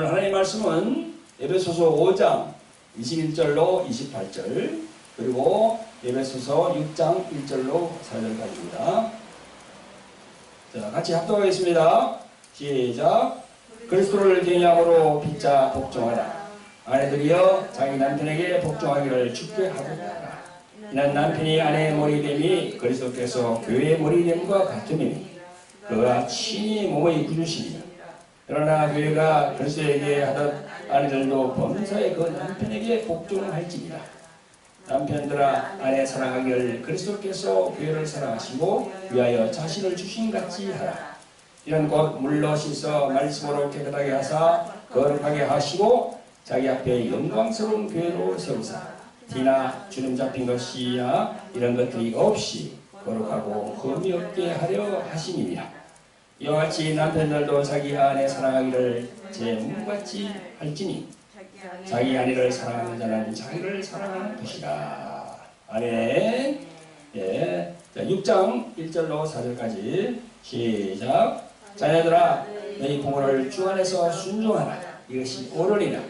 하나님의 말씀은 에베소서 5장 21절로 28절 그리고 에베소서 6장 1절로 4절까지입니다. 자, 같이 합독하겠습니다. 시작. 그리스도를 경외함으로 피차 복종하라. 아내들이여 자기 남편에게 복종하기를 주께 하고자. 이는 남편이 아내의 머리됨이 그리스도께서 교회의 머리됨과 같음이니 그가 친히 몸의 구주시니라. 그러나 교회가 그리스도에게 하듯 아내들도 범사에 그 남편에게 복종할지니라. 남편들아 아내 사랑하기를 그리스도께서 교회를 사랑하시고 위하여 자신을 주신 같이 하라. 이는 곧 물로 씻어 말씀으로 깨끗하게 하사 거룩하게 하시고 자기 앞에 영광스러운 교회로 세우사 티나 주름 잡힌 것이야 이런 것들이 없이 거룩하고 흠이 없게 하려 하심이니라. 이와 같이 남편들도 자기 아내 사랑하기를 제 몸같이 할지니 자기 아내를 사랑하는 자는 자기를 사랑하는 것이다. 아멘. 예. 자, 6장 1절로 4절까지 시작. 자녀들아 너희 부모를 주 안에서 순종하라. 이것이 옳으리라.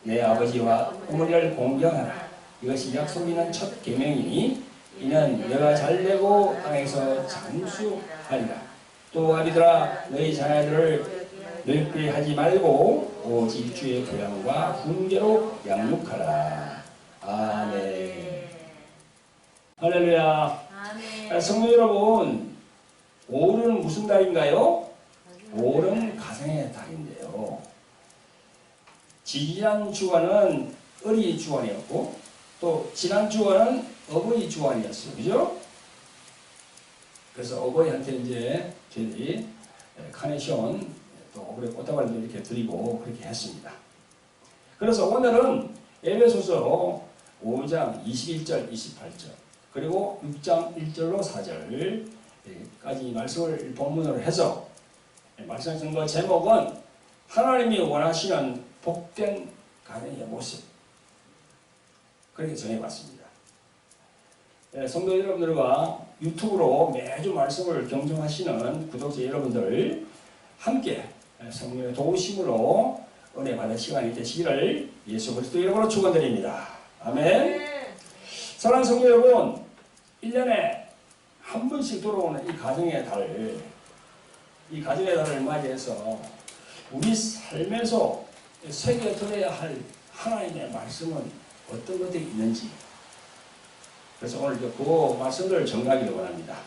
내 아버지와 어머니를 공경하라. 이것이 약속 있는 첫 계명이니 이는 내가 잘되고 땅에서 장수하리라. 또 아비들아 너희 자녀들을 늙게 하지 말고 오직 주의 교양과 훈계로 양육하라. 아멘. 할렐루야. 아멘. 성도 여러분, 5월은 무슨 달인가요? 5월은 가정의 달인데요. 지난 주간은 어린이 주간이었고 또 지난 주간은 어버이 주간이었어요. 그죠? 그래서 어버이한테 이제 저희들이 카네이션 또 올해 꽃다발도 이렇게 드리고 그렇게 했습니다. 그래서 오늘은 에베소서 5장 21절 28절 그리고 6장 1절로 4절까지 말씀을 본문으로 해서 말씀하신 그 제목은 하나님이 원하시는 복된 가정의 모습 그렇게 정해봤습니다. 성도 여러분들과 유튜브로 매주 말씀을 경청하시는 구독자 여러분들 함께 성령의 도우심으로 은혜 받을 시간이 되시기를 예수 그리스도 이름으로 축원드립니다. 아멘. 사랑하는 성도 여러분, 1년에 한 번씩 돌아오는 이 가정의 달을 맞이해서 우리 삶에서 새겨들어야 할 하나님의 말씀은 어떤 것들이 있는지 그래서 오늘 그 말씀을 정리하기를 원합니다.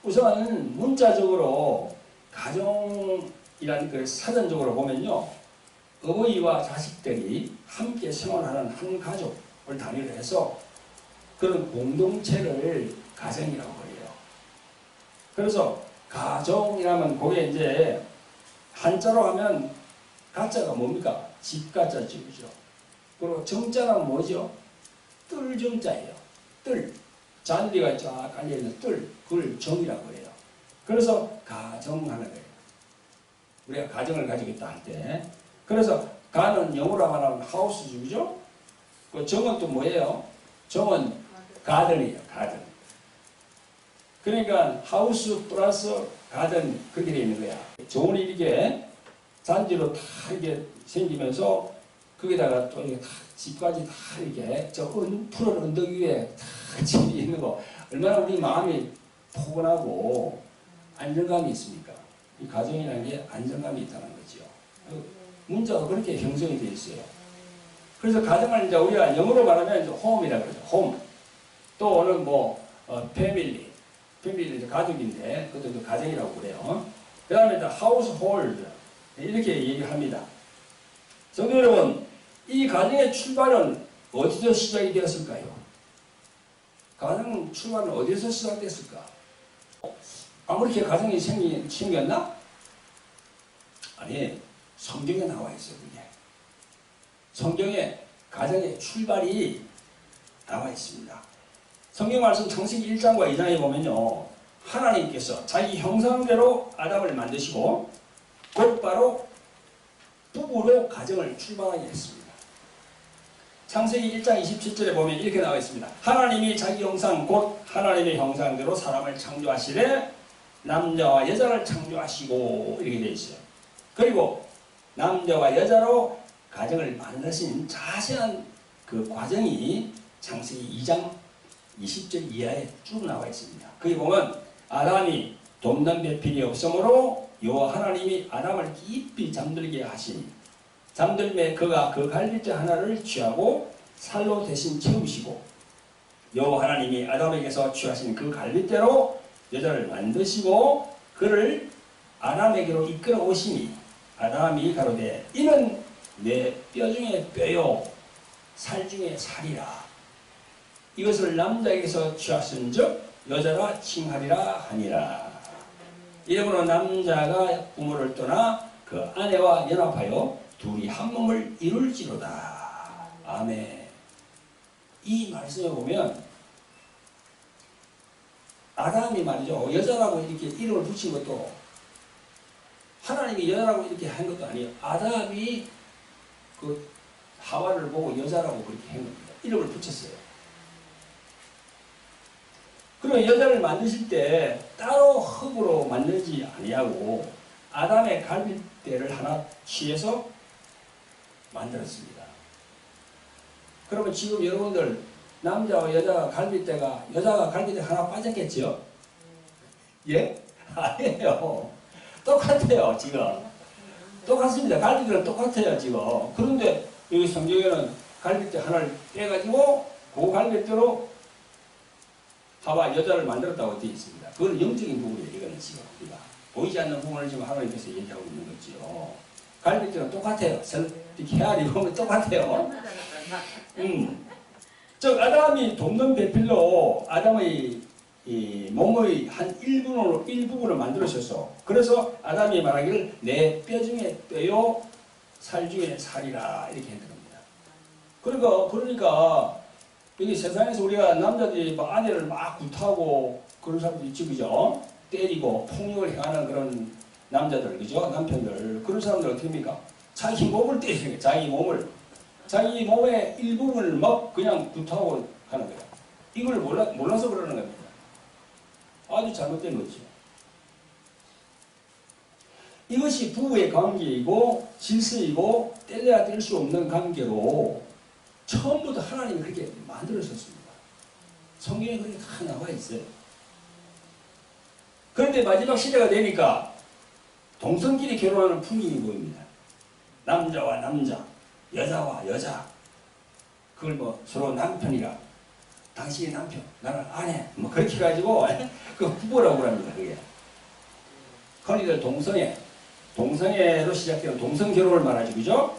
우선 문자적으로 가정이라는 그 사전적으로 보면요. 어머니와 자식들이 함께 생활하는 한 가족을 단위로 해서 그런 공동체를 가정이라고 해요. 그래서 가정이라면 그게 이제 한자로 하면 가자가 뭡니까? 집가자죠. 그죠? 그리고 정자는 뭐죠? 뜰정자예요. 뜰. 잔디가 쫙 깔려있는 뜰. 그걸 정이라고 해요. 그래서 가정하는 거예요. 우리가 가정을 가지고 있다 할 때. 그래서 가는 영어로 말하면 하우스죠. 그죠? 그 정은 또 뭐예요? 정은 가든이에요. 가든. 그러니까 하우스 플러스 가든 그렇게 되어 있는 거야. 정원이 이렇게 잔디로 다 이렇게 생기면서 거기다가 또 이렇게 다 집까지 다 이렇게 저 푸른 언덕 위에 다 집이 있는 거 얼마나 우리 마음이 포근하고 안정감이 있습니까? 이 가정이라는 게 안정감이 있다는 거죠. 문자가 그렇게 형성이 되어 있어요. 그래서 가정을 이제 우리가 영어로 말하면 이제 홈이라고 그러죠. 홈. 또 오늘 패밀리 가족인데 그것도 가정이라고 그래요. 그 다음에 이제 하우스홀드 이렇게 얘기합니다. 성도 여러분, 이 가정의 출발은 어디서 시작이 되었을까요? 가정 출발은 어디서 시작됐을까? 아무렇게 가정이 생겼나? 아니, 성경에 나와 있어요, 그게. 성경에 가정의 출발이 나와 있습니다. 성경 말씀 창세기 1장과 2장에 보면요. 하나님께서 자기 형상대로 아담을 만드시고 곧바로 부부로 가정을 출발하게 했습니다. 창세기 1장 27절에 보면 이렇게 나와 있습니다. 하나님이 자기 형상 곧 하나님의 형상대로 사람을 창조하시되 남자와 여자를 창조하시고 이렇게 되어 있어요. 그리고 남자와 여자로 가정을 만드신 자세한 그 과정이 창세기 2장 20절 이하에 쭉 나와 있습니다. 거기 보면 아담이 돕는 배필이 없으므로 여호와 하나님이 아담을 깊이 잠들게 하시니 잠들매 그가 그 갈빗대 하나를 취하고 살로 대신 채우시고 여호와 하나님이 아담에게서 취하신 그 갈빗대로 여자를 만드시고 그를 아담에게로 이끌어 오시니 아담이 가로되 이는 내 뼈 중에 뼈요 살 중에 살이라 이것을 남자에게서 취하신즉 여자라 칭하리라 하니라. 이러므로 남자가 부모를 떠나 그 아내와 연합하여 둘이 한 몸을 이룰지로다. 아멘. 이 말씀에 보면 아담이 말이죠. 여자라고 이렇게 이름을 붙인 것도 하나님이 여자라고 이렇게 한 것도 아니에요. 아담이 그 하와를 보고 여자라고 그렇게 한 겁니다. 이름을 붙였어요. 그리고 여자를 만드실 때 따로 흙으로 만들지 아니하고 아담의 갈빗대를 하나 취해서 만들었습니다. 그러면 지금 여러분들 남자와 여자가 갈빗대 하나 빠졌겠죠? 예? 아니에요. 똑같아요, 지금. 똑같습니다. 갈빗대는 똑같아요, 지금. 그런데 여기 성경에는 갈빗대 하나를 떼가지고 그 갈빗대로 하와 여자를 만들었다고 되어 있습니다. 그건 영적인 부분이에요, 이거는 지금. 우리가. 보이지 않는 부분을 지금 하나님께서 얘기하고 있는 거죠. 갈빗대는 똑같아요. 이렇게 헤아리 보면 똑같아요. 즉 아담이 돕는 배필로 아담의 이 몸의 한 일부분을 만들으셔서 그래서 아담이 말하기를 내 뼈 중에 뼈요 살 중에 살이라 이렇게 했던 겁니다. 그러니까 여기 세상에서 우리가 남자들이 뭐 아내를 막 구타하고 그런 사람들이 있지 그죠? 때리고 폭력을 행하는 그런 남자들 그죠? 남편들 그런 사람들 어떻게 합니까? 자기 몸을 때리는 거예요. 자기 몸의 일부분을 막 그냥 구타하고 하는 거예요. 이걸 몰라서 그러는 겁니다. 아주 잘못된 거죠. 이것이 부부의 관계이고 질서이고 뗄래야 뗄 수 없는 관계로 처음부터 하나님이 그렇게 만들어졌습니다. 성경에 그렇게 다 나와 있어요. 그런데 마지막 시대가 되니까 동성끼리 결혼하는 풍경이 보입니다. 남자와 남자, 여자와 여자. 그걸 뭐 서로 남편이라 당신이 남편, 나는 아내 뭐 그렇게 해가지고 그 부부라고 합니다. 그게. 흔히들 동성애로 시작되는 동성결혼을 말하죠. 그죠?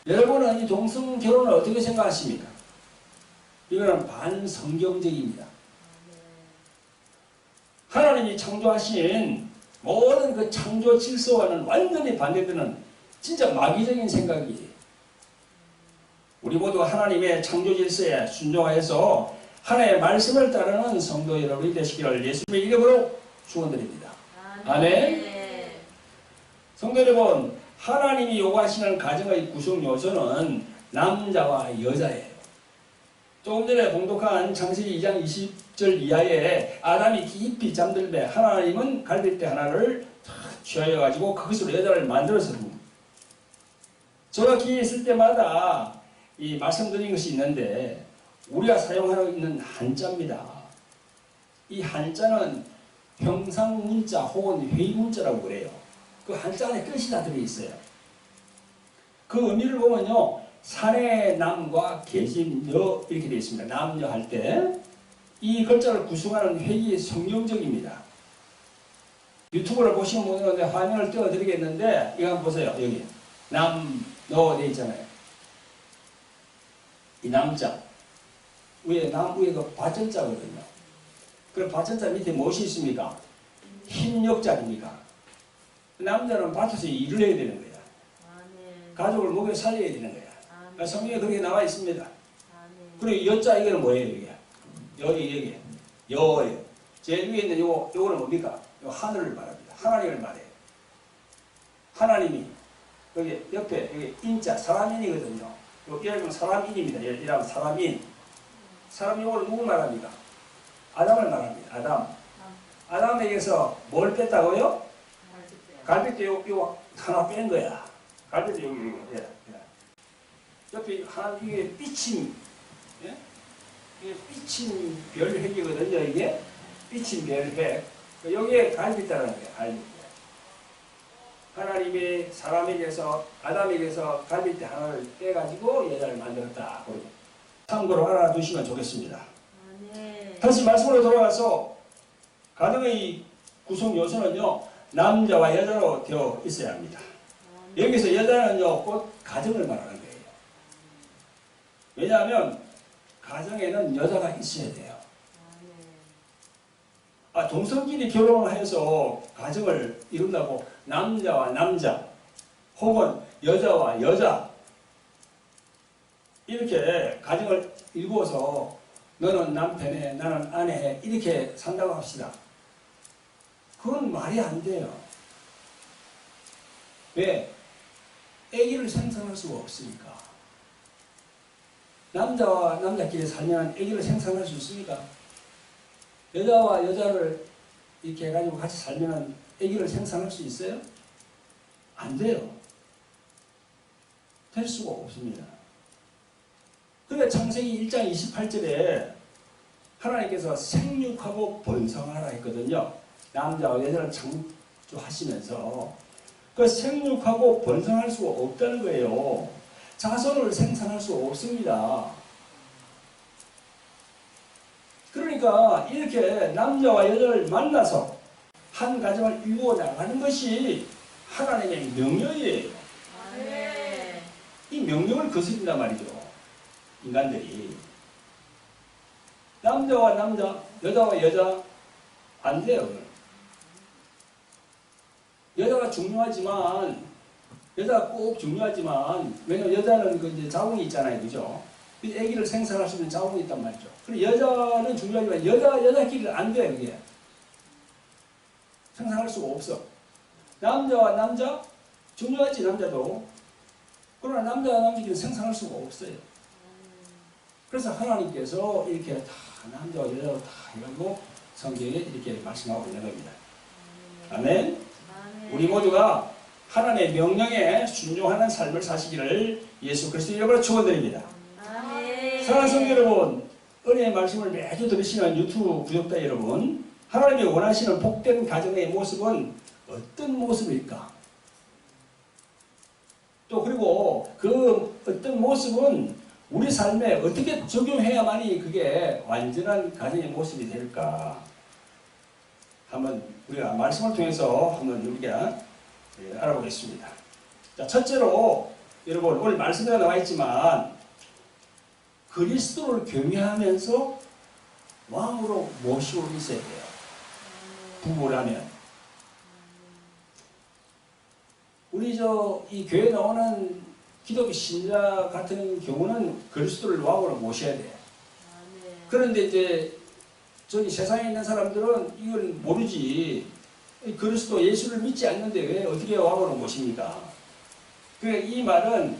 여러분은 이 동성결혼을 어떻게 생각하십니까? 이거는 반성경적입니다. 하나님이 창조하신 모든 그 창조 질서와는 완전히 반대되는 진짜 마귀적인 생각이에요. 우리 모두 하나님의 창조 질서에 순종하여서 하나님의 말씀을 따르는 성도 여러분이 되시기를 예수님의 이름으로 축원드립니다. 아멘. 성도 여러분, 하나님이 요구하시는 가정의 구성 요소는 남자와 여자예요. 조금 전에 봉독한 창세기 2장 20절 이하에 아담이 깊이 잠들매 하나님은 갈빗대 하나를 취하여 가지고 그것으로 여자를 만들었습니다. 저가 기회 있을 때마다 이 말씀드린 것이 있는데 우리가 사용하고 있는 한자입니다. 이 한자는 형상문자 혹은 회의문자라고 그래요. 그 한자 안에 뜻이 다 들어있어요. 그 의미를 보면요. 산의 남과 계신 여 이렇게 되어 있습니다. 남녀 할 때 이 글자를 구성하는 회의의 성경적입니다. 유튜브를 보시는 분들은 화면을 띄워드리겠는데 이거 한번 보세요. 여기 남, 너 되어 있잖아요. 이 남자 위에 그 받전자거든요. 그 받전자 밑에 무엇이 있습니까? 흰 역자입니까? 남자는 밭에서 일을 해야 되는 거야. 가족을 먹여 살려야 되는 거야. 성경에 그렇게 나와 있습니다. 그리고 여자 이거는 뭐예요? 이게? 여기 여예요. 제일 위에 있는 요거는 뭡니까? 요 하늘을 말합니다. 하나님을 말해요. 하나님이 여기 옆에 여기 인자 사람인이거든요. 이라면 사람인입니다. 이라면 사람인. 사람 요거를 누구 말합니까? 아담을 말합니다. 아담에게서 뭘 뺐다고요? 갈빗대 요 하나 뺀 거야. 갈비뼈 여기 예, 예. 옆에 한 이게 삐침 예? 이게 삐침 별핵이거든요. 이게 삐침 별핵. 여기에 갈비뼈라는 거예요. 갈비뼈. 하나님이 사람에게서 아담에게서 갈비뼈 하나를 떼가지고 여자를 만들었다. 참고로 알아두시면 좋겠습니다. 네. 다시 말씀으로 돌아가서 가정의 구성 요소는요 남자와 여자로 되어 있어야 합니다. 여기서 여자는요 곧 가정을 말하는 거예요. 왜냐하면 가정에는 여자가 있어야 돼요. 동성끼리 결혼을 해서 가정을 이룬다고 남자와 남자 혹은 여자와 여자 이렇게 가정을 이루어서 너는 남편에 나는 아내에 이렇게 산다고 합시다. 그건 말이 안 돼요. 왜? 아기를 생산할 수가 없으니까. 남자와 남자끼리 살면 아기를 생산할 수 있습니까? 여자와 여자를 이렇게 해가지고 같이 살면 아기를 생산할 수 있어요? 안 돼요. 될 수가 없습니다. 그래 창세기 1장 28절에 하나님께서 생육하고 번성하라 했거든요. 남자와 여자를 창조하시면서 그 생육하고 번성할 수가 없다는 거예요. 자손을 생산할 수 없습니다. 그러니까 이렇게 남자와 여자를 만나서 한 가정을 이루어 나가는 것이 하나님의 명령이에요. 네. 이 명령을 거스린단 말이죠. 인간들이. 남자와 남자, 여자와 여자 안 돼요. 여자가 중요하지만 여자가 꼭 중요하지만 왜냐면 여자는 그 이제 자궁이 있잖아요. 그죠? 아기를 생산할 수 있는 자궁이 있단 말이죠. 그리고 여자는 중요하지만 여자끼리는 안 돼, 그게. 생산할 수가 없어. 남자와 남자, 중요하지, 남자도. 그러나 남자와 남자끼리 생산할 수가 없어요. 그래서 하나님께서 이렇게 다 남자와 여자로 다 해가지고 성경에 이렇게 말씀하고 있는 겁니다. 아멘? 우리 모두가 하나님의 명령에 순종하는 삶을 사시기를 예수 그리스도의 이름으로 축원드립니다. 사랑하는 성도 여러분, 은혜의 말씀을 매주 들으시는 유튜브 구독자 여러분, 하나님이 원하시는 복된 가정의 모습은 어떤 모습일까? 또 그리고 그 어떤 모습은 우리 삶에 어떻게 적용해야만이 그게 완전한 가정의 모습이 될까? 한번 우리가 말씀을 통해서 한번 우리가 알아보겠습니다. 자, 첫째로 여러분 오늘 말씀에 나와 있지만 그리스도를 경외하면서 왕으로 모시고 있어야 돼요. 부부라면. 우리 이 교회 나오는 기독교 신자 같은 경우는 그리스도를 왕으로 모셔야 돼요. 그런데 이제 저기 세상에 있는 사람들은 이걸 모르지. 그리스도 예수를 믿지 않는데 왜 어떻게 왕으로 모십니까? 이 말은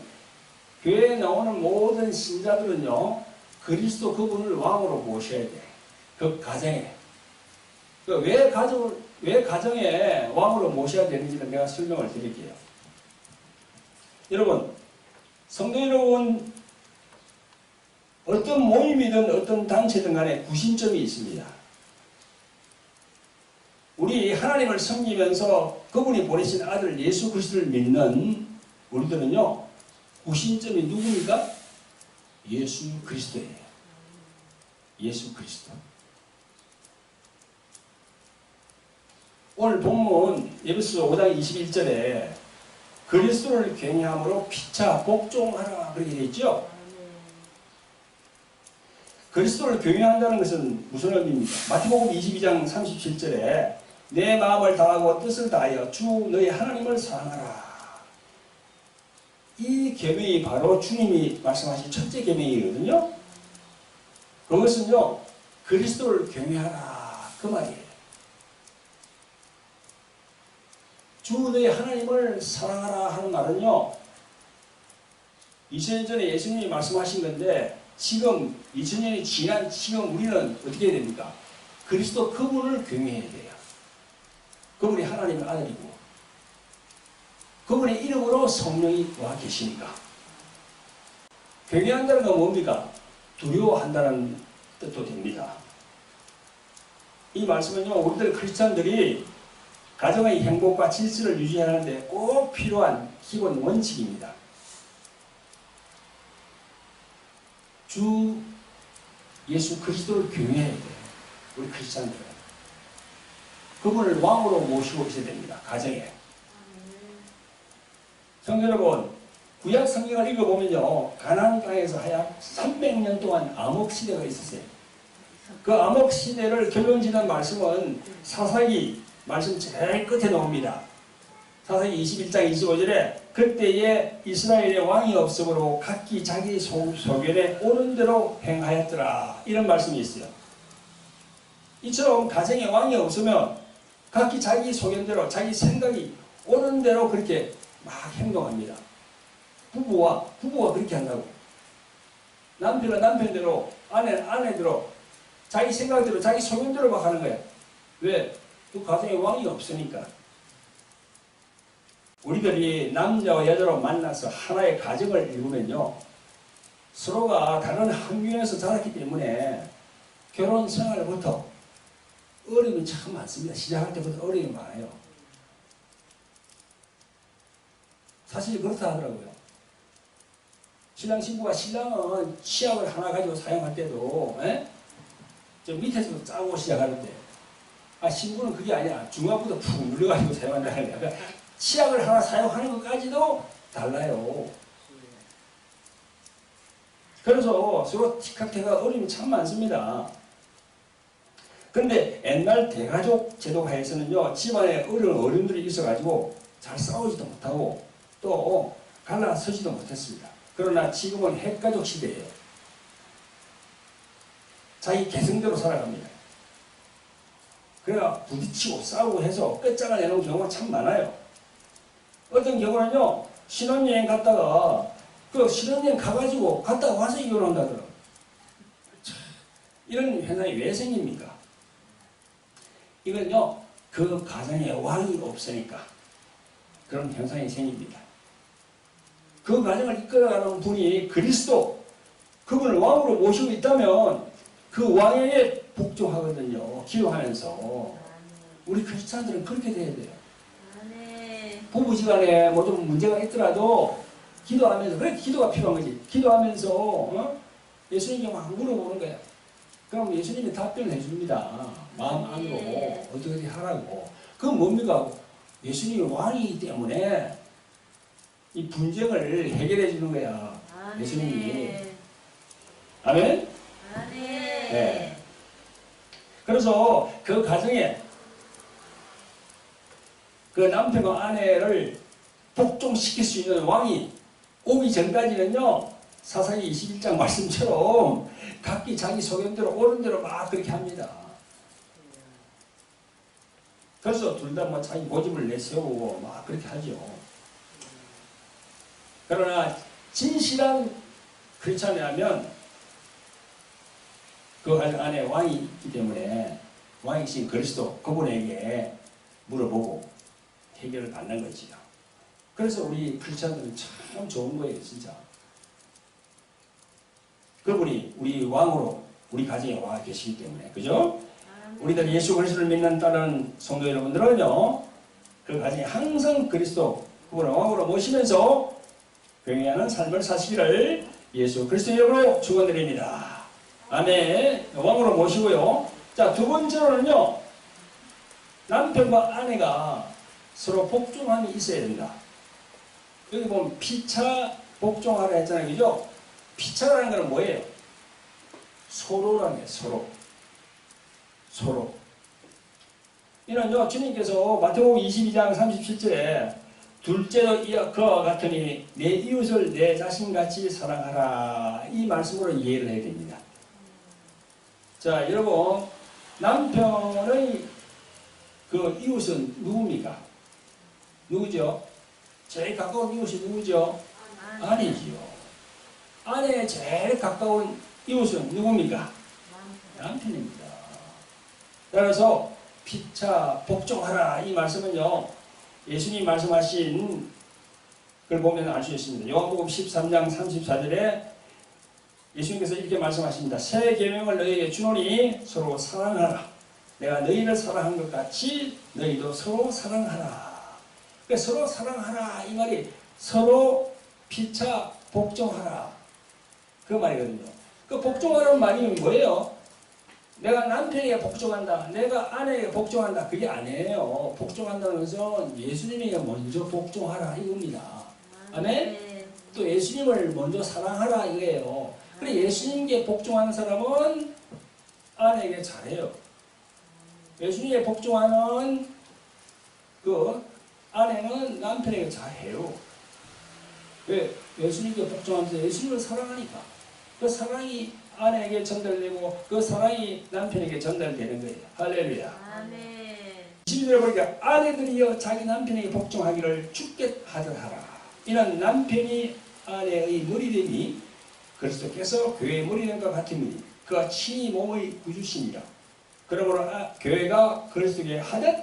교회에 나오는 모든 신자들은요, 그리스도 그분을 왕으로 모셔야 돼. 그 가정에. 왜 가정에 왕으로 모셔야 되는지는 내가 설명을 드릴게요. 여러분, 성도 여러분, 어떤 모임이든 어떤 단체든 간에 구심점이 있습니다. 우리 하나님을 섬기면서 그분이 보내신 아들 예수 그리스도를 믿는 우리들은요, 구심점이 누굽니까? 예수 그리스도예요. 예수 그리스도. 오늘 본문 에베소 5장 21절에 그리스도를 경외함으로 피차 복종하라 그렇게 되어 있죠. 그리스도를 경외한다는 것은 무슨 의미입니까? 마태복음 22장 37절에 내 마음을 다하고 뜻을 다하여 주 너희 하나님을 사랑하라. 이 계명이 바로 주님이 말씀하신 첫째 계명이거든요. 그것은요, 그리스도를 경외하라 그 말이에요. 주 너희 하나님을 사랑하라 하는 말은요, 2000년 전에 예수님이 말씀하신 건데 지금 2000년이 지난 지금 우리는 어떻게 해야 됩니까? 그리스도 그분을 경외해야 돼요. 그분이 하나님의 아들이고 그분의 이름으로 성령이 와 계시니까. 경외한다는 건 뭡니까? 두려워한다는 뜻도 됩니다. 이 말씀은요, 우리들 크리스찬들이 가정의 행복과 질서를 유지하는 데 꼭 필요한 기본 원칙입니다. 주 예수 그리스도를 경외해야 돼요. 우리 크리스찬들은. 그분을 왕으로 모시고 있어야 됩니다. 가정에. 성도 여러분, 구약 성경을 읽어보면요, 가나안 땅에서 약 300년 동안 암흑 시대가 있었어요. 그 암흑 시대를 결론짓는 말씀은 사사기 말씀 제일 끝에 나옵니다. 사사기 21장 25절에 그때에 이스라엘의 왕이 없으므로 각기 자기 소견에 오는 대로 행하였더라. 이런 말씀이 있어요. 이처럼 가정에 왕이 없으면 각기 자기 소견대로 자기 생각이 오는 대로 그렇게 막 행동합니다. 부부가 그렇게 한다고. 남편은 남편대로, 아내는 아내대로, 자기 생각대로, 자기 소견대로 막 하는 거야. 왜? 그 가정에 왕이 없으니까. 우리들이 남자와 여자로 만나서 하나의 가정을 이루면요, 서로가 다른 환경에서 자랐기 때문에 결혼 생활부터 어려움이 참 많습니다. 시작할 때부터 어려움이 많아요. 사실 그렇다 하더라고요. 신랑 신부가, 신랑은 치약을 하나 가지고 사용할 때도 저 밑에서 짜고 시작하는데, 신부는 그게 아니라 중간부터 푹 눌려가지고 사용한다는 거야. 그러니까 치약을 하나 사용하는 것까지도 달라요. 그래서 서로 티카티카 어려움이 참 많습니다. 그런데 옛날 대가족 제도 하에서는요, 집안에 어른들이 있어가지고 잘 싸우지도 못하고 또 갈라서지도 못했습니다. 그러나 지금은 핵가족 시대예요. 자기 개성대로 살아갑니다. 그래야 부딪히고 싸우고 해서 끝장을 내는 경우가 참 많아요. 어떤 경우는요, 신혼여행 갔다가 그 신혼여행 가가지고 갔다가 와서 이혼한다더라고요. 이런 현상이 왜 생깁니까? 이건요, 그 가정에 왕이 없으니까 그런 현상이 생깁니다. 그 가정을 이끌어가는 분이 그리스도, 그분을 왕으로 모시고 있다면 그 왕에게 복종하거든요. 기도하면서. 우리 크리스찬들은 그렇게 돼야 돼요. 부부지간에 뭐 좀 문제가 있더라도 기도하면서, 그래 기도가 필요한 거지. 기도하면서 예수님께 막 물어보는 거야. 그럼 예수님이 답변을 해줍니다. 마음 안으로 어떻게 하라고. 그건 뭡니까? 예수님이 왕이기 때문에 이 분쟁을 해결해 주는 거야. 예수님이. 아멘? 네. 그래서 그 가정에 그 남편과 아내를 복종시킬 수 있는 왕이 오기 전까지는요, 사사기 21장 말씀처럼 각기 자기 소견대로 옳은 대로 막 그렇게 합니다. 그래서 둘 다 뭐 자기 고집을 내세우고 막 그렇게 하죠. 그러나 진실한 크리스찬이라면 그 안에 왕이 있기 때문에 왕이신 그리스도 그분에게 물어보고 해결을 받는 거지요. 그래서 우리 크리스찬들은 참 좋은 거예요, 진짜. 그분이 우리 왕으로 우리 가정에 와 계시기 때문에, 그죠? 우리들 예수 그리스도를 믿는 다른 성도 여러분들은요, 그 가정에 항상 그리스도 그분을 왕으로 모시면서 경외하는 삶을 사시기를 예수 그리스도 이름으로 축원드립니다. 아멘. 왕으로 모시고요. 자, 두 번째로는요, 남편과 아내가 서로 복종함이 있어야 된다. 여기 보면 피차 복종하라 했잖아요, 그죠? 피차라는 건 뭐예요? 서로라는 거예요, 서로. 서로. 이는요, 주님께서 마태복음 22장 37절에 둘째도 그와 같으니 내 이웃을 내 자신같이 사랑하라, 이 말씀으로 이해를 해야 됩니다. 자, 여러분, 남편의 그 이웃은 누굽니까? 누구죠? 제일 가까운 이웃이 누구죠? 아내지요. 아내의 제일 가까운 이웃은 누굽니까? 남편입니다. 따라서 피차 복종하라, 이 말씀은요, 예수님 말씀하신 그걸 보면 알 수 있습니다. 요한복음 13장 34절에 예수님께서 이렇게 말씀하십니다. 새 계명을 너희에게 주노니 서로 사랑하라. 내가 너희를 사랑한 것 같이 너희도 서로 사랑하라. 그러니까 서로 사랑하라 이 말이 서로 피차 복종하라 그 말이거든요. 그 복종하라는 말이 뭐예요? 내가 남편에게 복종한다. 내가 아내에게 복종한다. 그게 아니에요. 복종한다는 것은 예수님에게 먼저 복종하라 이겁니다. 아멘? 또 예수님을 먼저 사랑하라 이거예요. 그래 예수님께 복종하는 사람은 아내에게 잘해요. 예수님께 복종하는 그 아내는 남편에게 잘해요. 왜? 예수님께 복종하면서 예수님을 사랑하니까. 그 사랑이 아내에게 전달되고 그 사랑이 남편에게 전달되는 거예요. 할렐루야. 아멘. 12절에 보니까 아내들이여 자기 남편에게 복종하기를 주께 하더하라. 이는 남편이 아내의 머리됨이 그리스도께서 교회의 머리됨과 같으니 그가 친히 몸의 구주시니라. 그러므로 교회가 그리스도께 하듯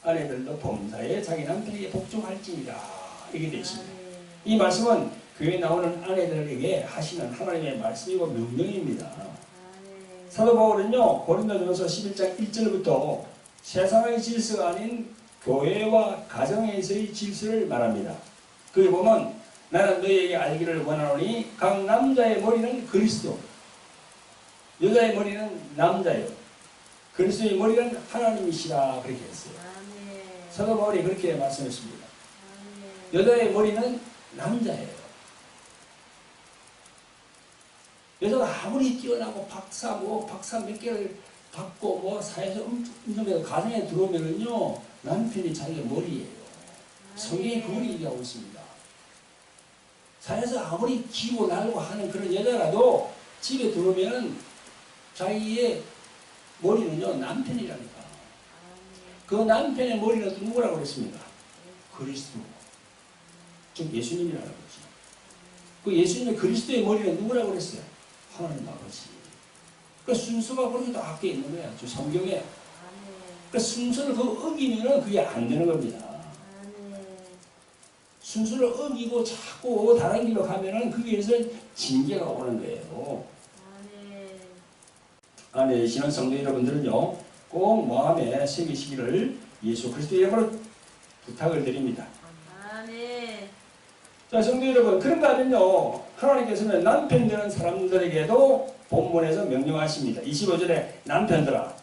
아내들도 범사에 자기 남편에게 복종할지니라. 이게 되어 있습니다. 이 말씀은 교회에 나오는 아내들에게 하시는 하나님의 말씀이고 명령입니다. 사도 바울은요 고린도전서 11장 1절부터 세상의 질서가 아닌 교회와 가정에서의 질서를 말합니다. 거기 보면 나는 너희에게 알기를 원하노니 각 남자의 머리는 그리스도, 여자의 머리는 남자요, 그리스도의 머리는 하나님이시라 그렇게 했어요. 사도 바울이 그렇게 말씀했습니다. 여자의 머리는 남자예요. 여자가 아무리 뛰어나고 박사 몇 개를 받고 사회에서 엄청나게 가정에 들어오면은요 남편이 자기의 머리예요. 성경이 그걸 얘기하고 있습니다. 사회에서 아무리 기고 날고 하는 그런 여자라도 집에 들어오면은 자기의 머리는요 남편이라니까. 그 남편의 머리는 누구라고 그랬습니까? 그리스도. 즉 예수님이라는 거죠. 그 예수님의 그리스도의 머리는 누구라고 그랬어요? 하나님 아버지. 그 순서가 그렇게 다 앞에 있는 거야. 저 성경에. 그 순서를 어기면은 그게 안 되는 겁니다. 순서를 어기고 자꾸 다른 길로 가면은 거기에서 징계가 오는 거예요. 안에 계시는 성도 여러분들은요, 꼭 마음에 새기시기를 예수 그리스도의 이름으로 부탁을 드립니다. 자, 성도 여러분, 그런가 하면요, 하나님께서는 남편 되는 사람들에게도 본문에서 명령하십니다. 25절에 남편들아,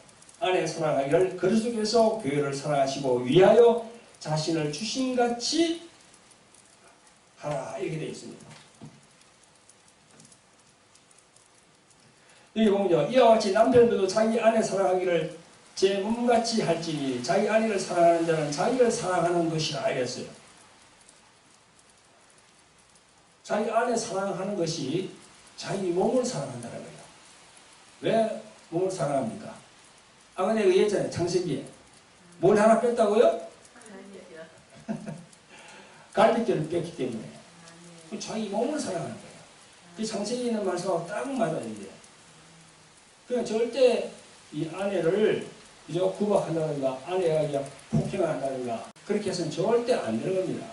아내 사랑하기를 그리스도께서 교회를 사랑하시고 위하여 자신을 주신같이 하라. 이렇게 되어 있습니다. 여기 보면요, 이와 같이 남편들도 자기 아내 사랑하기를 제 몸같이 할지니 자기 아내를 사랑하는 자는 자기를 사랑하는 것이라 이랬어요. 자기 아내 사랑하는 것이 자기 몸을 사랑한다는 거예요. 왜 몸을 사랑합니까? 아까 내가 얘기했잖아요. 창세기에. 뭘 하나 뺐다고요? 갈비뼈를 뺐기 때문에. 자기 몸을 사랑하는 거예요. 이 창세기에 있는 말씀하고 딱 맞아요. 이게. 그러니까 절대 이 아내를 그저 구박한다든가 아내가 그냥 폭행을 한다든가 그렇게 해서는 절대 안 되는 겁니다.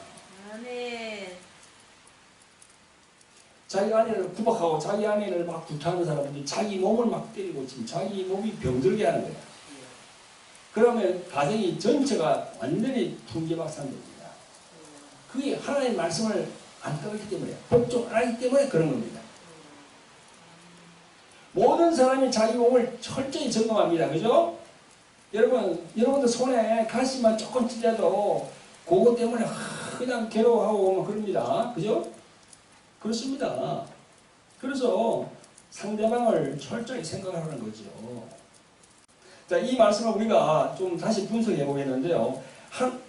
자기 아내를 구박하고 자기 아내를 막 구타하는 사람들이 자기 몸을 막 때리고 지금 자기 몸이 병들게 하는 거야. 그러면 가정이 전체가 완전히 풍기박산됩니다. 그게 하나님의 말씀을 안 따르기 때문에, 복종 안 하기 때문에 그런 겁니다. 모든 사람이 자기 몸을 철저히 점검합니다. 그죠? 여러분들 손에 가시만 조금 찔려도 그것 때문에 그냥 괴로워하고 그럽니다. 그죠? 그렇습니다. 그래서 상대방을 철저히 생각하는 거죠. 자, 이 말씀을 우리가 좀 다시 분석해 보겠는데요.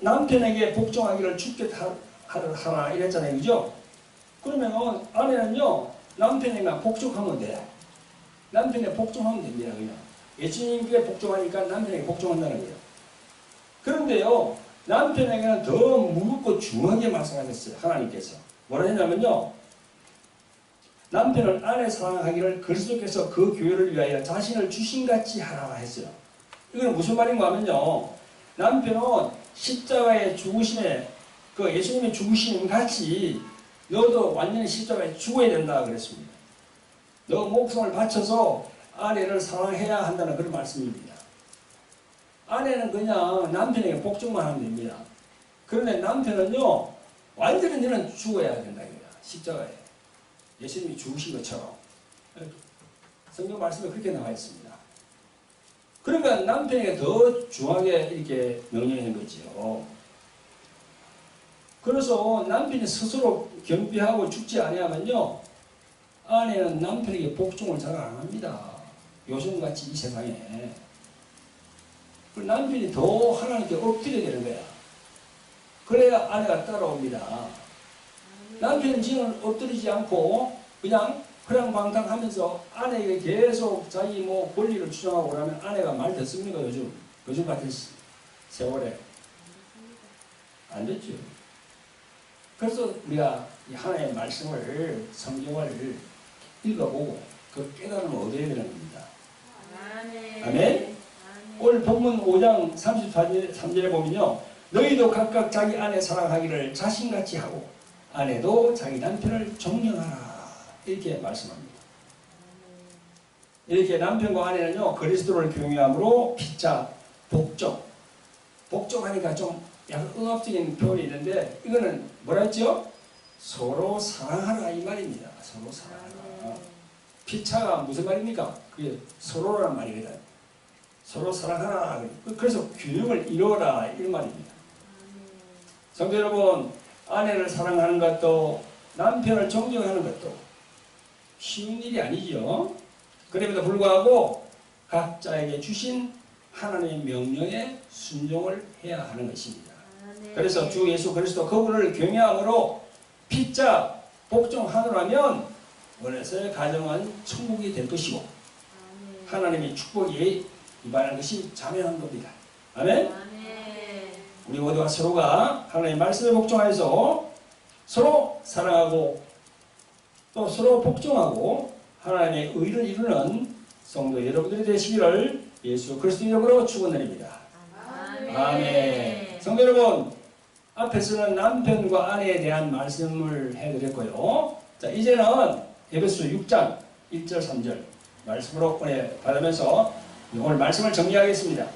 남편에게 복종하기를 주께 하라 이랬잖아요. 그죠? 그러면 아내는요, 남편에게 복종하면 돼. 남편에 복종하면 됩니다. 그냥. 예수님께 복종하니까 남편에게 복종한다는 거예요. 그런데요, 남편에게는 더 무겁고 중하게 말씀하셨어요. 하나님께서. 뭐라 했냐면요. 남편을 아내 사랑하기를 그리스도께서 그 교회를 위하여 자신을 주신같이 하라 했어요. 이건 무슨 말인가 하면요. 남편은 십자가의 죽으심에 그 예수님이 죽으시는 같이 너도 완전히 십자가에 죽어야 된다 그랬습니다. 너 목숨을 바쳐서 아내를 사랑해야 한다는 그런 말씀입니다. 아내는 그냥 남편에게 복종만 하면 됩니다. 그런데 남편은요, 완전히 너는 죽어야 된다 이거야. 십자가에. 예수님이 죽으신 것처럼. 성경 말씀에 그렇게 나와 있습니다. 그러니까 남편에게 더 중하게 이렇게 명령하는 거지요. 그래서 남편이 스스로 겸비하고 죽지 아니하면요, 아내는 남편에게 복종을 잘 안 합니다. 요즘같이 이 세상에. 남편이 더 하나님께 엎드려야 되는 거야. 그래야 아내가 따라옵니다. 남편은 지금 엎드리지 않고 그냥 허랑방탕하면서 아내에게 계속 자기 뭐 권리를 주장하고 그러면 아내가 말 듣습니까? 요즘 같은 세월에 안 됐죠. 그래서 우리가 이 하나님의 말씀을, 성경을 읽어보고 그 깨달음을 얻어야 되는 겁니다. 아멘. 오늘 본문 5장 33절에 보면요, 너희도 각각 자기 아내 사랑하기를 자신같이 하고 아내도 자기 남편을 존경하라 이렇게 말씀합니다. 이렇게 남편과 아내는요, 그리스도를 경외함으로 피차 복종하니까 좀 약간 응합적인 표현이 있는데 이거는 뭐라 했죠? 서로 사랑하라 이 말입니다. 서로 사랑하라. 피차가 무슨 말입니까? 그게 서로라는 말이거든. 서로 사랑하라. 그래서 균형을 이루어라 이 말입니다. 성도 여러분, 아내를 사랑하는 것도 남편을 존경하는 것도 쉬운 일이 아니죠. 그럼에도 불구하고 각자에게 주신 하나님의 명령에 순종을 해야 하는 것입니다. 그래서 주 예수 그리스도 그분을 경외함으로 피차 복종하노라면 원에서의 가정은 천국이 될 것이고 하나님의 축복이 임하는 것이 자명한 겁니다. 아멘? 우리 모두가 서로가 하나님의 말씀에 복종하여서 서로 사랑하고 또 서로 복종하고 하나님의 의를 이루는 성도 여러분들이 되시기를 예수 그리스도 이름으로 축원드립니다. 아멘. 성도 여러분, 앞에서는 남편과 아내에 대한 말씀을 해드렸고요. 자, 이제는 에베소 6장 1절 3절 말씀으로 은혜 받으면서 오늘 말씀을 정리하겠습니다.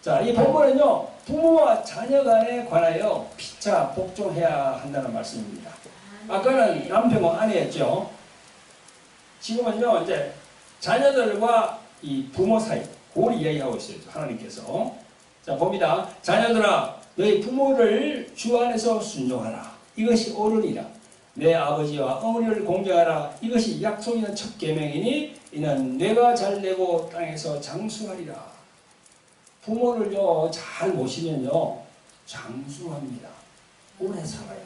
자, 이 본문은요, 부모와 자녀 간에 관하여 피차 복종해야 한다는 말씀입니다. 아까는 남편과 아내였죠. 지금은요, 이제 자녀들과 이 부모 사이, 그걸 이야기하고 있어요. 하나님께서. 자, 봅니다. 자녀들아, 너희 부모를 주 안에서 순종하라. 이것이 옳으니라. 내 아버지와 어머니를 공경하라. 이것이 약속 있는 첫 계명이니 이는 뇌가 잘 되고 땅에서 장수하리라. 부모를요, 잘 모시면요, 장수합니다. 오래 살아요.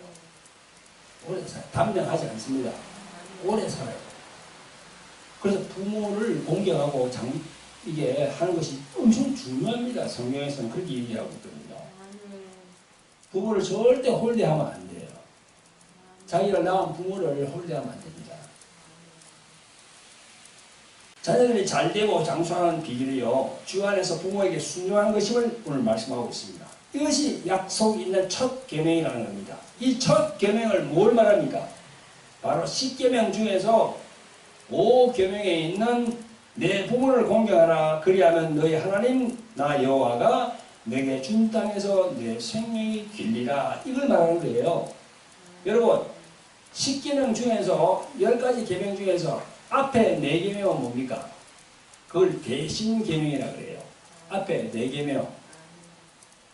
오래 살아요. 단명하지 않습니다. 오래 살아요. 그래서 부모를 공경하고 이게 하는 것이 엄청 중요합니다. 성경에서는 그렇게 얘기하고 있거든요. 부모를 절대 홀대하면 안 돼요. 자기가 낳은 부모를 홀대하면 안 됩니다. 자녀들이 잘되고 장수하는 비결이요, 주 안에서 부모에게 순종하는 것임을 오늘 말씀하고 있습니다. 이것이 약속 있는 첫 계명이라는 겁니다. 이 첫 계명을 뭘 말합니까? 바로 10계명 중에서 5계명에 있는 내 부모를 공경하라. 그리하면 너희 하나님 나 여호와가 내게 준 땅에서 내 생명이 길리라. 이걸 말하는 거예요. 여러분, 10계명 중에서 10가지 계명 중에서 앞에 4계명은 뭡니까? 그걸 대신 계명이라 그래요. 앞에 4계명.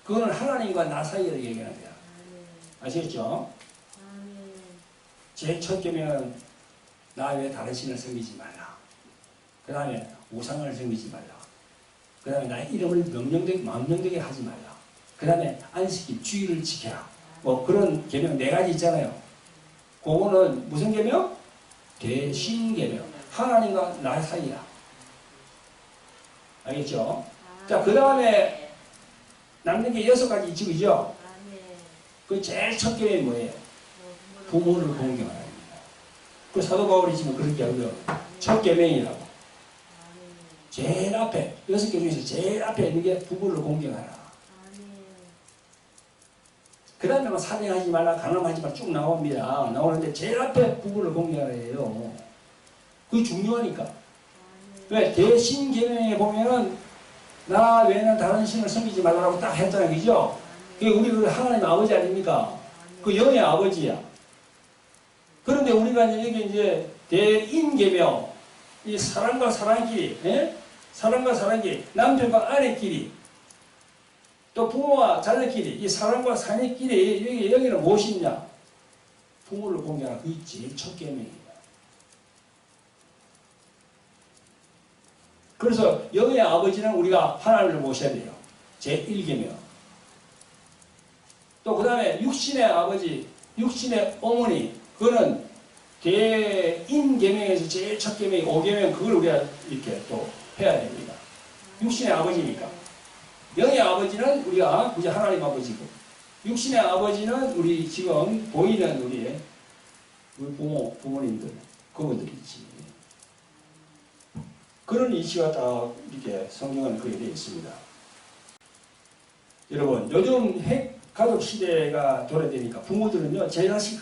그거는 하나님과 나 사이를 얘기하는 거야. 아시겠죠? 제일 첫 계명은 나 외에 다른 신을 섬기지 말라. 그 다음에 우상을 섬기지 말라. 그 다음에 나의 이름을 망령되게 하지 말라. 그 다음에 안식일 주의를 지켜라. 뭐 그런 계명 4가지 있잖아요. 그거는 무슨 계명? 대신 계명. 하나님과 나 사이야. 알겠죠? 자, 그 다음에 남는 게 6가지 이치이죠? 그 제일 첫 계명이 뭐예요? 부모를 공경하라. 그 사도 바울이 지금 그렇게 하고요. 첫 계명이라고. 제일 앞에, 6개 중에서 제일 앞에 있는 게 부모를 공경하라. 그 다음에 살인하지 말라, 가늠하지 말라 쭉 나옵니다. 나오는데 제일 앞에 부부를 공개하라 해요. 그게 중요하니까. 왜? 대신계명에 보면은 나 외에는 다른 신을 섬기지 말라고 딱 했잖아요. 그죠? 그게 우리 그 하나님 아버지 아닙니까? 그 영의 아버지야. 그런데 우리가 여기 이제 대인계명, 이 사랑과 사랑끼리, 예? 사랑과 사랑끼리, 남편과 아내끼리, 또 부모와 자녀끼리, 이 사랑과 사랑끼리, 여기는 무엇이냐? 부모를 공개하라. 그게 제일 첫 계명입니다. 그래서 영의 아버지는 우리가 하나님을 모셔야 돼요. 제1계명. 또 그 다음에 육신의 아버지, 육신의 어머니, 그거는 대인계명에서 제일 첫 계명이 5계명, 그걸 우리가 이렇게 또 해야 됩니다. 육신의 아버지니까. 영의 아버지는 우리가 그저 하나님 아버지고, 육신의 아버지는 우리 지금 보이는 우리 부모님들, 그분들이지. 그런 이치가 딱 이렇게 성경은 그렇게 되어 있습니다. 여러분, 요즘 핵가족 시대가 도래되니까 부모들은요, 제 자식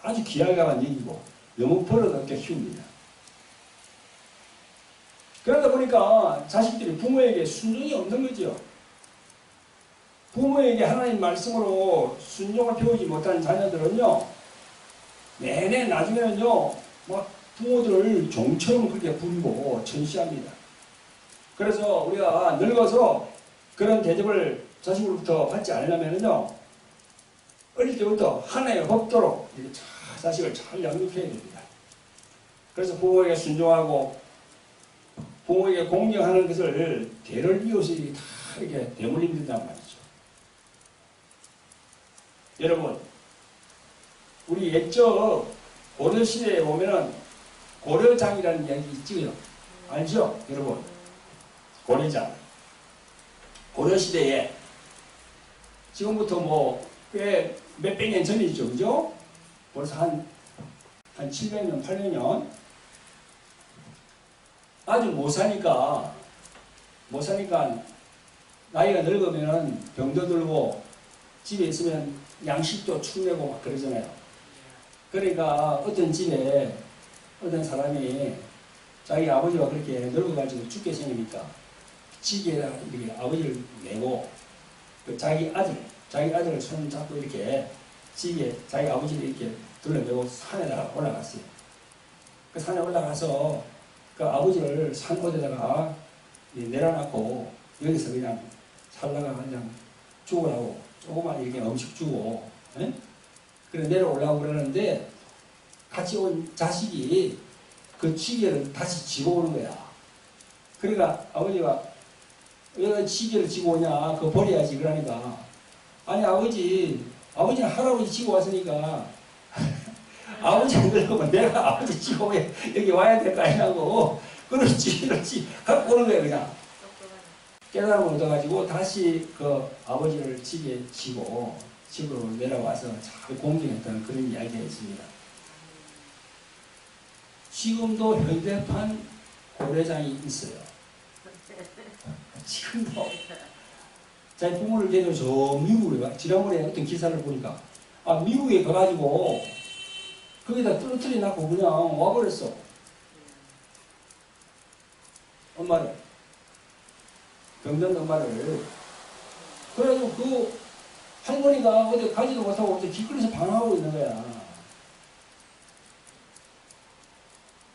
아주 귀하게만 여기고 너무 버릇없게 키웁니다. 그러다 보니까 자식들이 부모에게 순종이 없는 거죠. 부모에게 하나님 말씀으로 순종을 배우지 못하는 자녀들은요, 내내 나중에는요, 부모들을 종처럼 그렇게 부리고 전시합니다. 그래서 우리가 늙어서 그런 대접을 자식으로부터 받지 않으려면요, 어릴 때부터 하나의 법도로 이렇게 자식을 잘 양육해야 됩니다. 그래서 부모에게 순종하고 부모에게 공경하는 것을 대를 이어서 다 이렇게 대물림된단 말이죠. 여러분, 우리 옛적 고려시대에 보면은 고려장이라는 이야기 있지요. 알죠? 여러분. 고려장. 고려시대에 지금부터 꽤 몇백 년 전이죠. 그죠? 벌써 한 700년, 800년. 아주 못 사니까 나이가 늙으면 병도 들고 집에 있으면 양식도 축내고 막 그러잖아요. 그러니까 어떤 집에 어떤 사람이 자기 아버지가 그렇게 늙어가지고 죽게 생기니까 지게에다 이렇게 아버지를 메고 자기 아들을 손 잡고 이렇게 지게 자기 아버지를 이렇게 둘러매고 산에다가 올라갔어요. 그 산에 올라가서 그 아버지를 산 어디다가 내려놨고 여기서 그냥 살다가 그냥 죽으라고 조그만 이렇게 음식 주고, 에? 그래 내려오려고 그러는데 같이 온 자식이 그 지게를 다시 지고 오는 거야. 그러니까 아버지가 왜 지게를 지고 오냐, 그거 버려야지. 그러니까 아니 아버지는 할아버지 지고 왔으니까 아버지는 그러고 내가 아버지 지고 여기 와야 될 거 아니냐고 그런 지게를 갖고 오는 거야. 그냥 깨달음을 얻어가지고 다시 그 아버지를 지게 지고 집으로 내려와서 잘 공경했다는 그런 이야기가 있습니다. 지금도 현대판 고려장이 있어요. 지금도. 자기 부모를 데리고 저 미국에 가. 지난번에 어떤 기사를 보니까 미국에 가가지고 거기다 뚫어뜨리 놨고 그냥 와버렸어. 엄마를. 병든 엄마를. 그래가지고 그 할머니가 어디 가지도 못하고 길거리에서 방황하고 있는 거야.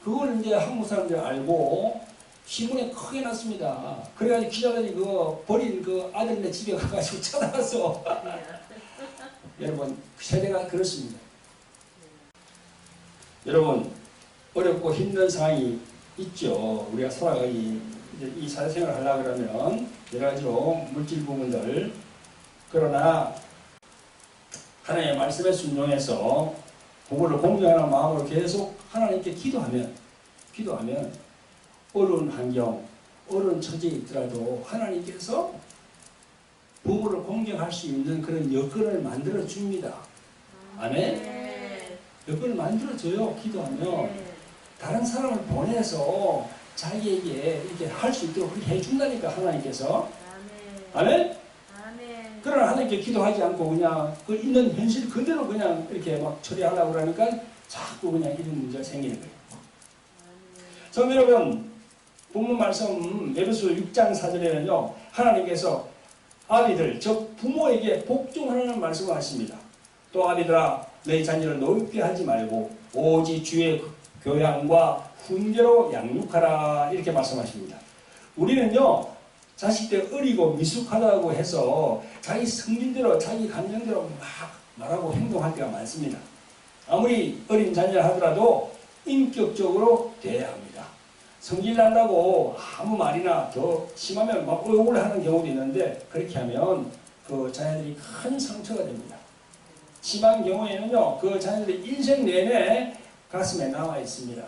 그걸 이제 한국 사람들이 알고 신문에 크게 났습니다. 그래가지고 기자들이 그 버린 그 아들네 집에 가가지고 찾아가서 여러분 세대가 그렇습니다. 여러분 어렵고 힘든 상황이 있죠. 우리가 살아가기 이 사회생활을 하려고 그러면 여러 가지로 물질 부분들, 그러나 하나님의 말씀에 순종해서 그거를 공경하는 마음으로 계속 하나님께 기도하면 어려운 환경, 어려운 처지에 있더라도 하나님께서 부부를 공경할 수 있는 그런 여건을 만들어 줍니다. 아멘? 여건을 만들어 줘요. 기도하면 다른 사람을 보내서 자기에게 이렇게 할 수 있도록 그렇게 해준다니까 하나님께서. 아멘? 아멘? 그러나 하나님께 기도하지 않고 그냥 그 있는 현실 그대로 그냥 이렇게 막 처리하려고 그러니까 자꾸 그냥 이런 문제가 생기는 거예요. 성도 여러분, 본문 말씀 에베소 6장 4절에는요. 하나님께서 아비들, 즉 부모에게 복종하라는 말씀을 하십니다. 또 아비들아 너희 자녀를 노엽게 하지 말고 오직 주의 교양과 훈계로 양육하라 이렇게 말씀하십니다. 우리는요. 자식들 어리고 미숙하다고 해서 자기 성질대로 자기 감정대로 막 말하고 행동할 때가 많습니다. 아무리 어린 자녀라 하더라도 인격적으로 대해야 합니다. 성질 난다고 아무 말이나 더 심하면 막 욕을 하는 경우도 있는데 그렇게 하면 그 자녀들이 큰 상처가 됩니다. 심한 경우에는요. 그 자녀들이 인생 내내 가슴에 남아 있습니다.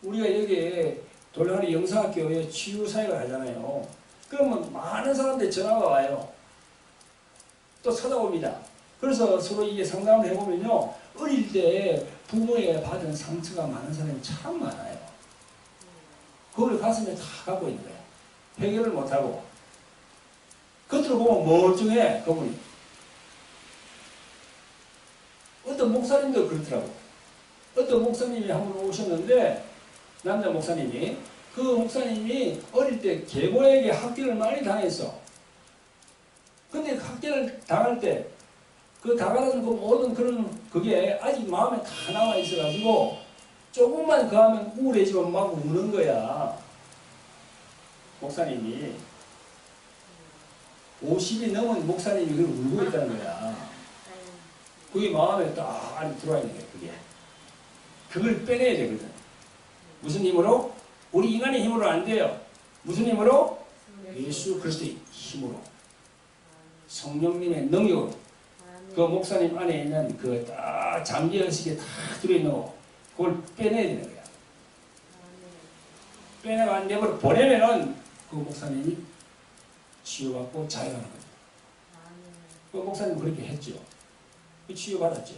우리가 여기 돌라리 영상학교에 치유사역을 하잖아요. 그러면 많은 사람들이 전화가 와요. 또 찾아옵니다. 그래서 서로 이게 상담을 해보면요. 어릴 때 부모에게 받은 상처가 많은 사람이 참 많아요. 그걸 가슴에 다 갖고 있는 거예요. 해결을 못하고. 겉으로 보면 멀쩡해, 그분이. 어떤 목사님도 그렇더라고. 어떤 목사님이 한 번 오셨는데 남자 목사님이 그 목사님이 어릴 때 계모에게 학대를 많이 당했어. 근데 학대를 당할 때 그 당하는 그 모든 그런 그게 아직 마음에 다 남아 있어가지고 조금만 그 하면 우울해지면 막 우는 거야. 목사님이 50이 넘은 목사님이 그걸 울고 있다는 거야. 그게 마음에 딱 안에 들어와 있는 거야. 그걸 빼내야 되거든. 무슨 힘으로? 우리 인간의 힘으로 안 돼요. 무슨 힘으로? 예수 그리스도의 힘으로. 성령님의 능력으로. 그 목사님 안에 있는 그 딱 잠재의식에 다 들어있는 거. 그걸 빼내야 되는 거야. 빼내면 안 되고 보내면은 그 목사님이 치유받고 자유하는 거예요. 그 목사님 그렇게 했죠. 치유받았죠.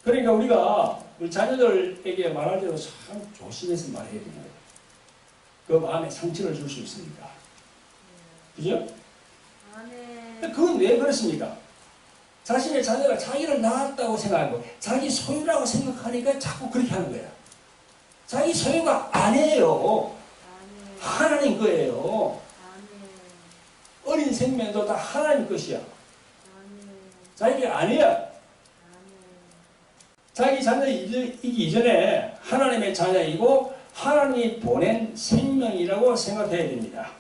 그러니까 우리가 우리 자녀들에게 말할 때도 참 조심해서 말해야 되는 거예요. 그 마음에 상처를 줄 수 있으니까. 그죠? 그건 왜 그렇습니까? 자신의 자녀가 자기를 낳았다고 생각하고 자기 소유라고 생각하니까 자꾸 그렇게 하는 거야. 자기 소유가 아니에요. 하나님 거예요. 어린 생명도 다 하나님 것이야. 자기가 아니야. 자기 자녀이기 이전에 하나님의 자녀이고 하나님이 보낸 생명이라고 생각해야 됩니다.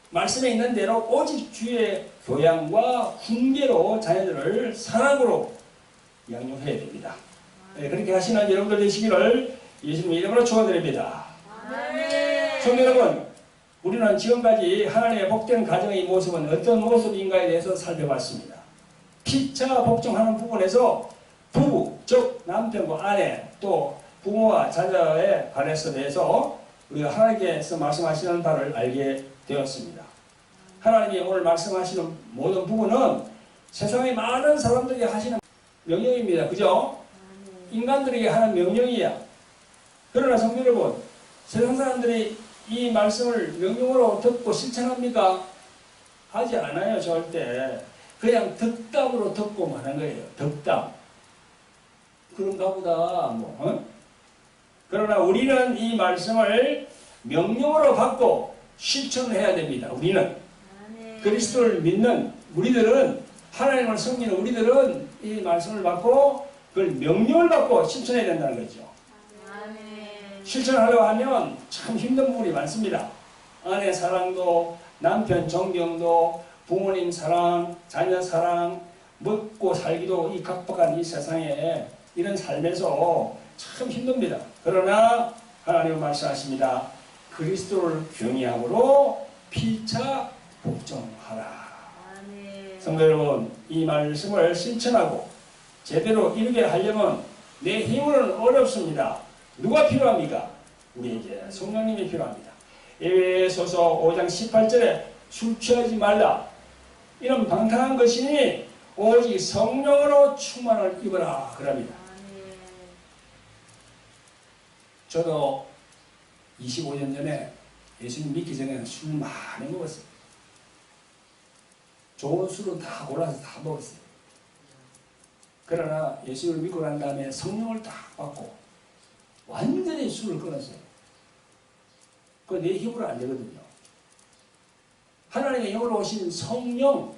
말씀에 있는 대로 오직 주의 교양과 훈계로 자녀들을 사랑으로 양육해야 됩니다. 네, 그렇게 하시는 여러분들 되시기를 예수님 이름으로 축원드립니다. 성도 여러분, 우리는 지금까지 하나님의 복된 가정의 모습은 어떤 모습인가에 대해서 살펴봤습니다. 피차 복종하는 부분에서 부부, 즉 남편과 아내, 또 부모와 자녀에 관해서 대해서 우리가 하나님께서 말씀하시는 바를 알게 되었습니다. 하나님이 오늘 말씀하시는 모든 부분은 세상의 많은 사람들이 하시는 명령입니다. 그죠? 인간들에게 하는 명령이야. 그러나 성도 여러분, 세상 사람들이 이 말씀을 명령으로 듣고 실천합니까? 하지 않아요. 절대. 그냥 덕담으로 듣고 마는 거예요. 덕담. 그런가 보다. 그러나 우리는 이 말씀을 명령으로 받고 실천해야 됩니다. 우리는. 그리스도를 믿는 우리들은, 하나님을 섬기는 우리들은 이 말씀을 받고 그걸 명령을 받고 실천해야 된다는 거죠. 실천하려고 하면 참 힘든 부분이 많습니다. 아내 사랑도, 남편 존경도, 부모님 사랑, 자녀 사랑, 먹고 살기도 이 각박한 이 세상에 이런 삶에서 참 힘듭니다. 그러나 하나님은 말씀하십니다. 그리스도를 경외함으로 피차 복종하라. 성도 여러분, 이 말씀을 실천하고 제대로 이루게 하려면 내 힘으로는 어렵습니다. 누가 필요합니까? 우리에게 성령님이 필요합니다. 에베소서 5장 18절에 술 취하지 말라. 이런 방탕한 것이니 오직 성령으로 충만을 입어라. 그럽니다. 저도 25년 전에 예수님 믿기 전에는 술 많이 먹었어요. 좋은 술은 다 골라서 다 먹었어요. 그러나 예수를 믿고 난 다음에 성령을 딱 받고 완전히 술을 끊었어요. 그거 내 힘으로 안 되거든요. 하나님의 영으로 오신 성령,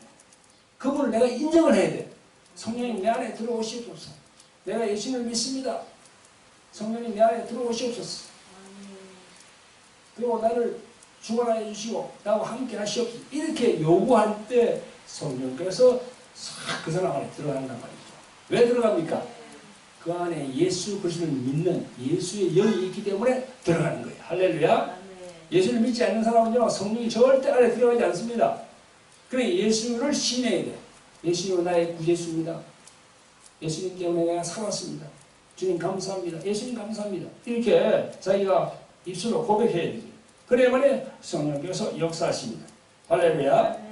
그분을 내가 인정을 해야 돼. 성령님 내 안에 들어오시옵소서. 내가 예수님을 믿습니다. 성령님 내 안에 들어오시옵소서. 그리고 나를 주관하여 주시고 나와 함께 하시옵소서. 이렇게 요구할 때 성령께서 싹 그 사람 안에 들어간단 말이죠. 왜 들어갑니까? 그 안에 예수 그리스도를 믿는 예수의 영이 있기 때문에 들어가는 거예요. 할렐루야. 예수를 믿지 않는 사람은요, 성령이 절대 안에 들어가지 않습니다. 그래, 예수를 신뢰해야 돼. 예수님은 나의 구제수입니다. 예수님 때문에 내가 살았습니다. 주님 감사합니다. 예수님 감사합니다. 이렇게 자기가 입술로 고백해야 되죠. 그래야만이 성령께서 역사하십니다. 할렐루야.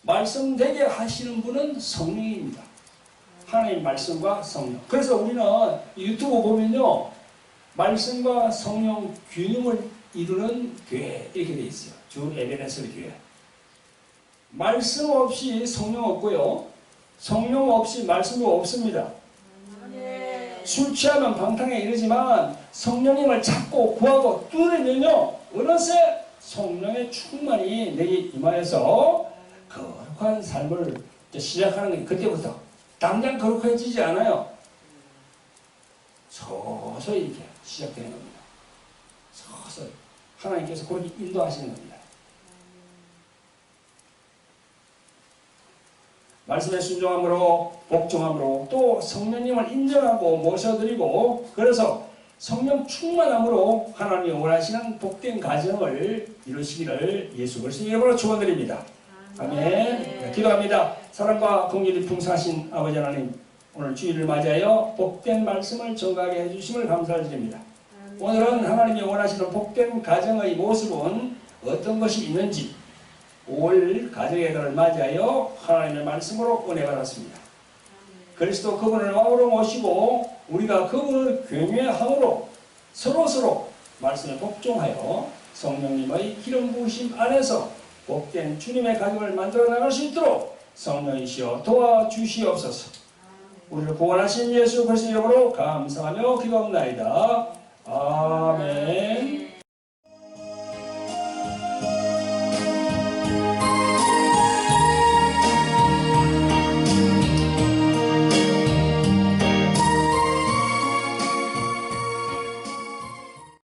말씀되게 하시는 분은 성령입니다. 하나님 말씀과 성령. 그래서 우리는 유튜브 보면요, 말씀과 성령 균형을 이루는 교회 이렇게 돼 있어요. 주 에베네셀 교회. 말씀 없이 성령 없고요, 성령 없이 말씀도 없습니다. 술 취하면 방탕에 이르지만 성령님을 찾고 구하고 뚫으면요, 어느새 성령의 충만이 내게 임하여서 거룩한 삶을 시작하는 게 그때부터 당장 거룩해지지 않아요. 서서히 이렇게 시작되는 겁니다. 서서히 하나님께서 그렇게 인도하시는 겁니다. 말씀에 순종함으로, 복종함으로, 또 성령님을 인정하고 모셔드리고, 그래서 성령 충만함으로 하나님이 원하시는 복된 가정을 이루시기를 예수 그리스도의 이름으로 축원드립니다. 아멘. 기도합니다. 사랑과 긍휼이 풍성하신 아버지 하나님, 오늘 주일을 맞이하여 복된 말씀을 전가하게 해주심을 감사드립니다. 오늘은 하나님이 원하시는 복된 가정의 모습은 어떤 것이 있는지 5월 가정의 달을 맞이하여 하나님의 말씀으로 은혜 받았습니다. 그리스도 그분을 왕으로 모시고 우리가 그분을 경외함으로 서로서로 말씀에 복종하여 성령님의 기름 부으심 안에서 복된 주님의 가정을 만들어 나갈 수 있도록 성령이시여 도와주시옵소서. 우리를 구원하신 예수 그리스도 이름으로 감사하며 기도합나이다. 아멘.